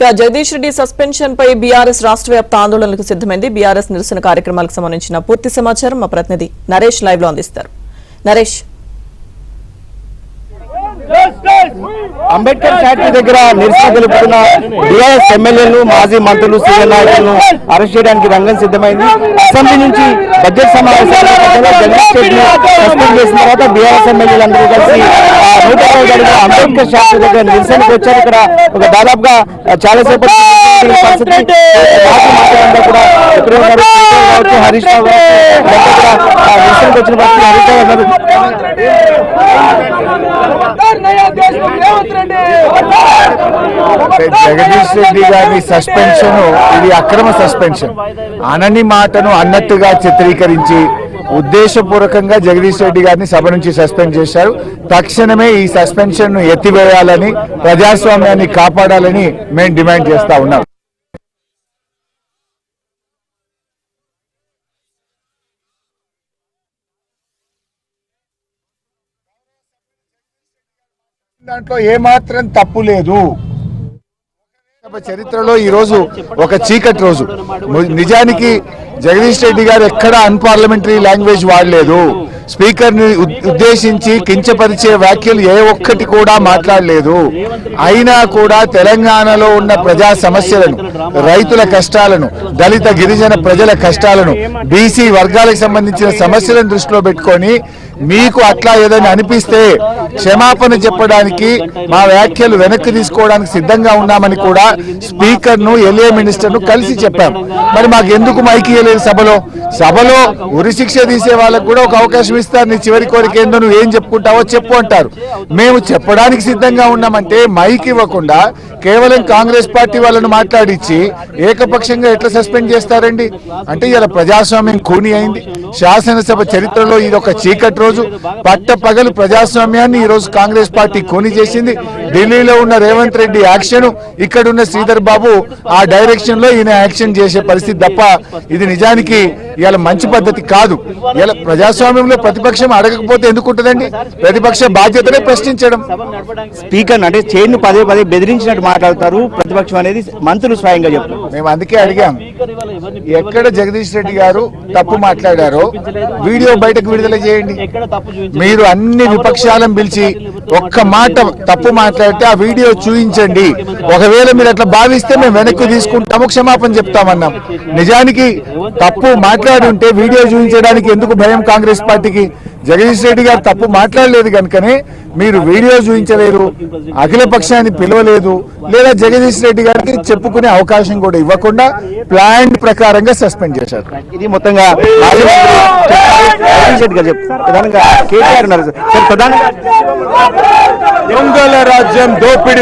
Jagadish Reddy suspension పై BRS రాష్ట్ర వ్యాప్త ఆందోళనలకు సిద్ధమైంది. బీఆర్ఎస్ నిరసన కార్యక్రమాలకు సంబంధించిన పూర్తి సమాచారం మా ప్రతినిధి నరేష్ లైవ్ లో అందిస్తారు. నరేష్, అంబేద్కర్ ఫ్యాక్టరీ దగ్గర నిరసన తెలుపుతున్న బీఆర్ఎస్ ఎమ్మెల్యేలు, మాజీ మంత్రులు, సీనియర్ నాయకులను అరెస్ట్ చేయడానికి రంగం సిద్ధమైంది. అసెంబ్లీ నుంచి బడ్జెట్ సమావేశాల జగదీష్ రెడ్డిని సస్పెండ్ చేసిన తర్వాత బీఆర్ఎస్ ఎమ్మెల్యేలు అందరూ కలిసి 120వ జరిగిన అంబేద్కర్ ఫ్యాక్టరీ దగ్గర నిరసనకు వచ్చారు. ఇక్కడ ఒక దాదాపుగా చాలాసేపు పరిస్థితి కూడా ఎక్కడ ఉన్నారు, హరీష్ రావు నిరసనకు వచ్చిన పరిస్థితి. హరీష్ రావు గారు జగదీష్ రెడ్డి గారి సస్పెన్షన్ ఇది అక్రమ సస్పెన్షన్. అనని మాటను అన్నట్టుగా చిత్రీకరించి ఉద్దేశపూర్వకంగా జగదీష్ రెడ్డి గారిని సభ నుంచి సస్పెండ్ చేశారు. తక్షణమే ఈ సస్పెన్షన్ ను ఎత్తివేయాలని, ప్రజాస్వామ్యాన్ని కాపాడాలని మేము డిమాండ్ చేస్తా ఉన్నాం. దాంట్లో ఏమాత్రం తప్పు లేదు. చరిత్రలో ఈ రోజు ఒక చీకటి రోజు. నిజానికి జగదీష్ రెడ్డి గారు ఎక్కడ అన్పార్లమెంటరీ లాంగ్వేజ్ వాడలేదు. స్పీకర్ ని ఉద్దేశించి కించపరిచే వ్యాఖ్యలు ఏ ఒక్కటి కూడా మాట్లాడలేదు. అయినా కూడా తెలంగాణలో ఉన్న ప్రజా సమస్యలను, రైతుల కష్టాలను, దళిత గిరిజన ప్రజల కష్టాలను, బీసీ వర్గాలకు సంబంధించిన సమస్యలను దృష్టిలో పెట్టుకొని మీకు అట్లా ఏదైనా అనిపిస్తే క్షమాపణ చెప్పడానికి, మా వ్యాఖ్యలు వెనక్కి తీసుకోవడానికి సిద్ధంగా ఉన్నామని కూడా స్పీకర్ ను, ఎల్ఏ మినిస్టర్ ను కలిసి చెప్పాం. మరి మాకు ఎందుకు మైకి ఇవ్వలేదు? సభలో ఉరిశిక్ష తీసే వాళ్ళకు కూడా ఒక అవకాశం ఇస్తారు. నీ చివరి కోరిక ఏందో, నువ్వు ఏం చెప్పుకుంటావో చెప్పు అంటారు. మేము చెప్పడానికి సిద్ధంగా ఉన్నామంటే మైక్ ఇవ్వకుండా కేవలం కాంగ్రెస్ పార్టీ వాళ్ళను మాట్లాడించి ఏకపక్షంగా ఎట్లా సస్పెండ్ చేస్తారండి? అంటే ఇలా ప్రజాస్వామ్యం ఖూనీ అయింది. శాసనసభ చరిత్రలో ఇది ఒక చీకటి రోజు. పట్టపగలు ప్రజాస్వామ్యాన్ని ఈ రోజు కాంగ్రెస్ పార్టీ ఖూనీ చేసింది. ఢిల్లీలో ఉన్న రేవంత్ రెడ్డి యాక్షన్, ఇక్కడున్న శ్రీధర్ బాబు ఆ డైరెక్షన్ లో ఈయన యాక్షన్ చేసే పరిస్థితి తప్ప ఇది నిజానికి ఇలా మంచి పద్ధతి కాదు. ఇలా ప్రజాస్వామ్యంలో ప్రతిపక్షం అడగకపోతే ఎందుకుంటుందండి? ప్రతిపక్ష బాధ్యతనే ప్రశ్నించడం. స్పీకర్ అంటే చైర్ను పదే పదే బెదిరించినట్టు మాట్లాడతారు ప్రతిపక్షం అనేది మంత్రులు స్వయంగా చెప్తారు. మేము అందుకే అడిగాం, ఎక్కడ జగదీష్ రెడ్డి గారు తప్పు మాట్లాడారో వీడియో బయటకు విడుదల చేయండి. మీరు అన్ని విపక్షాలను పిలిచి ఒక్క మాట తప్పు మాట్లాడితే ఆ వీడియో చూపించండి. ఒకవేళ మీరు అట్లా భావిస్తే మేము వెనక్కి తీసుకుంటాము, క్షమాపణ చెప్తామన్నాం. నిజానికి తప్పు మాట్లాడి ఉంటే వీడియో చూపించడానికి ఎందుకు భయం కాంగ్రెస్ పార్టీకి? జగదీష్ రెడ్డి గారు తప్పు మాట్లాడలేదు కనుకనే మీరు వీడియో చూపించలేరు, అఖిల పక్షాన్ని పిలవలేదు, లేదా జగదీష్ రెడ్డి గారికి చెప్పుకునే అవకాశం కూడా ఇవ్వకుండా ప్లాన్ ప్రకారంగా సస్పెండ్ చేశారు. ఇది మొత్తంగా దొంగల రాజ్యం, దోపిడీ